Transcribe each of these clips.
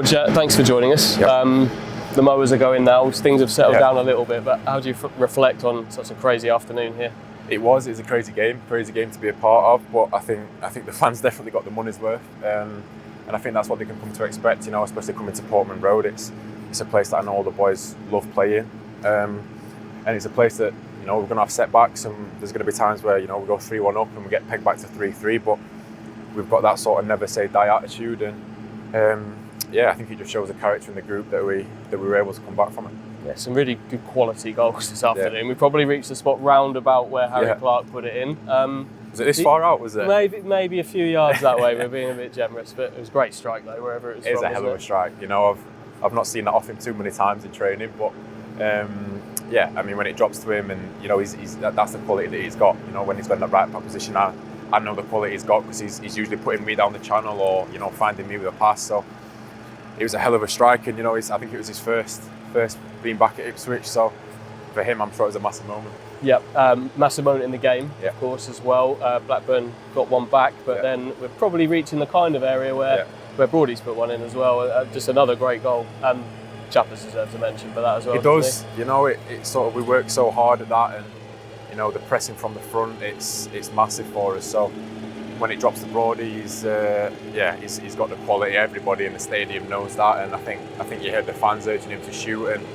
George, thanks for joining us. Yep. The mowers are going now. Things have settled down a little bit, but how do you reflect on such a crazy afternoon here? It was a crazy game to be a part of, but I think the fans definitely got the money's worth, and I think that's what they can come to expect, especially coming to Portman Road. It's a place that I know all the boys love playing, and it's a place that, we're going to have setbacks, and there's going to be times where, we go 3-1 up and we get pegged back to 3-3, but we've got that sort of never say die attitude, and I think it just shows the character in the group that we were able to come back from it. Yeah, some really good quality goals this afternoon. Yeah. We probably reached the spot round about where Harry Clark put it in. Was it this far out, was it? Maybe a few yards that way. We're being a bit generous, but it was a great strike though, wherever it was. It is a hell of a strike. I've not seen that off him too many times in training, but when it drops to him, and that's the quality that he's got. When he's got in that right back position, I know the quality he's got, because he's usually putting me down the channel or finding me with a pass. So it was a hell of a strike, and I think it was his first being back at Ipswich. So for him, I'm sure it was a massive moment. Yep, massive moment in the game, of course, as well. Blackburn got one back, but then we're probably reaching the kind of area where Broady's put one in as well. Just another great goal, and Chappers deserves a mention for that as well. It does. It's sort of, we work so hard at that, and the pressing from the front, it's massive for us. So when it drops to Brody, he's got the quality. Everybody in the stadium knows that, and I think you heard the fans urging him to shoot, and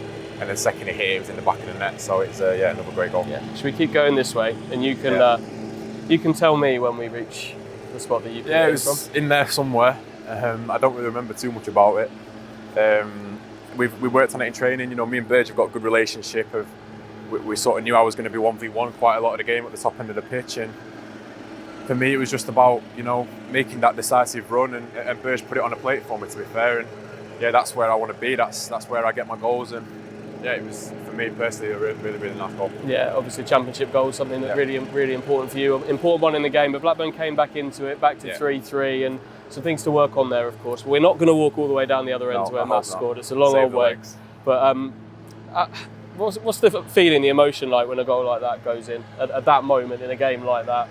the second he hit it, was in the back of the net. So it's another great goal. Yeah. Should we keep going this way, and you can tell me when we reach the spot that you put it was from? In there somewhere. I don't really remember too much about it. We worked on it in training. Me and Burge have got a good relationship. We sort of knew I was going to be 1v1 quite a lot of the game at the top end of the pitch, and for me it was just about making that decisive run, and Burge put it on a plate for me, to be fair, and that's where I want to be. That's where I get my goals, and it was, for me personally, a really, really nice goal. Yeah, obviously championship goal, something that's really important for you. Important one in the game, but Blackburn came back into it, back to 3-3, and some things to work on there, of course. We're not going to walk all the way down the other end to where Matt scored. It's a long old way. But what's the feeling, the emotion like when a goal like that goes in at that moment in a game like that?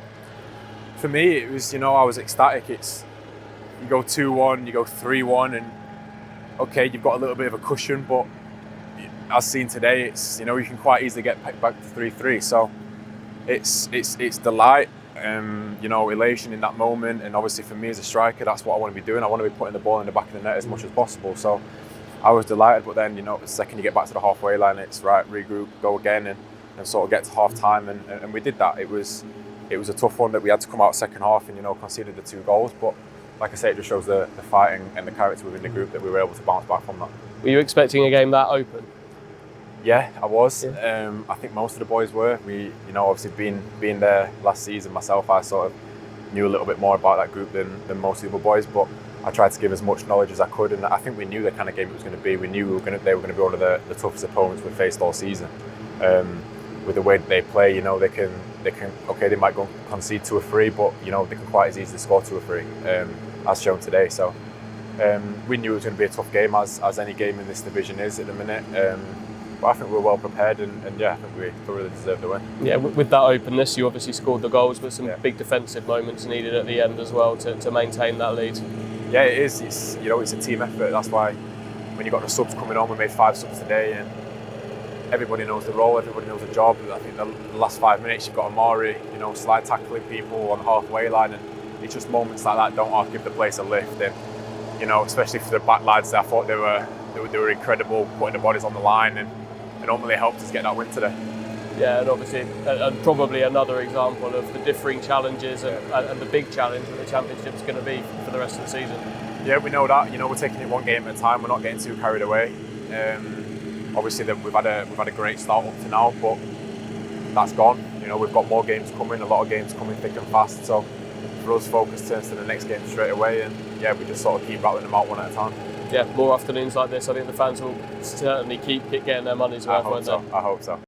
For me, it was, I was ecstatic. You go 2-1, you go 3-1, and okay, you've got a little bit of a cushion, but as seen today, it's, you can quite easily get back to 3-3. So it's delight, elation in that moment, and obviously for me as a striker, that's what I want to be doing. I want to be putting the ball in the back of the net as much as possible. So I was delighted, but then the second you get back to the halfway line, it's right, regroup, go again, and sort of get to half time, and we did that. It was a tough one that we had to come out second half and conceded the 2 goals, but like I say, it just shows the fighting and the character within the group that we were able to bounce back from that. Were you expecting a game that open? Yeah, I was. I think most of the boys were. We, obviously being there last season myself, I sort of knew a little bit more about that group than most of the other boys, but I tried to give as much knowledge as I could, and I think we knew the kind of game it was going to be. We knew they were going to be one of the toughest opponents we've faced all season. With the way that they play, they can they might go and concede 2 or 3, but they can quite as easily score 2 or 3, as shown today. So we knew it was going to be a tough game, as any game in this division is at the minute. But I think we were well prepared, and I think we thoroughly deserved the win. Yeah, with that openness, you obviously scored the goals, but some big defensive moments needed at the end as well to maintain that lead. Yeah, it is. It's it's a team effort. That's why when you got the subs coming on, we made 5 subs today, and everybody knows the role, everybody knows the job. I think the last 5 minutes you've got Amari, slide tackling people on the halfway line, and it's just moments like that don't give the place a lift. And especially for the back lads, I thought they were incredible, putting the bodies on the line, and ultimately helped us get that win today. Yeah, and obviously, and probably another example of the differing challenges and the big challenge that the Championship's going to be for the rest of the season. Yeah, we know that. We're taking it one game at a time. We're not getting too carried away. Obviously, we've had a great start up to now, but that's gone. We've got more games coming, a lot of games coming thick and fast. So for us, focus turns to the next game straight away, and we just sort of keep rattling them out one at a time. Yeah, more afternoons like this. I think the fans will certainly keep getting their money's worth. I hope so.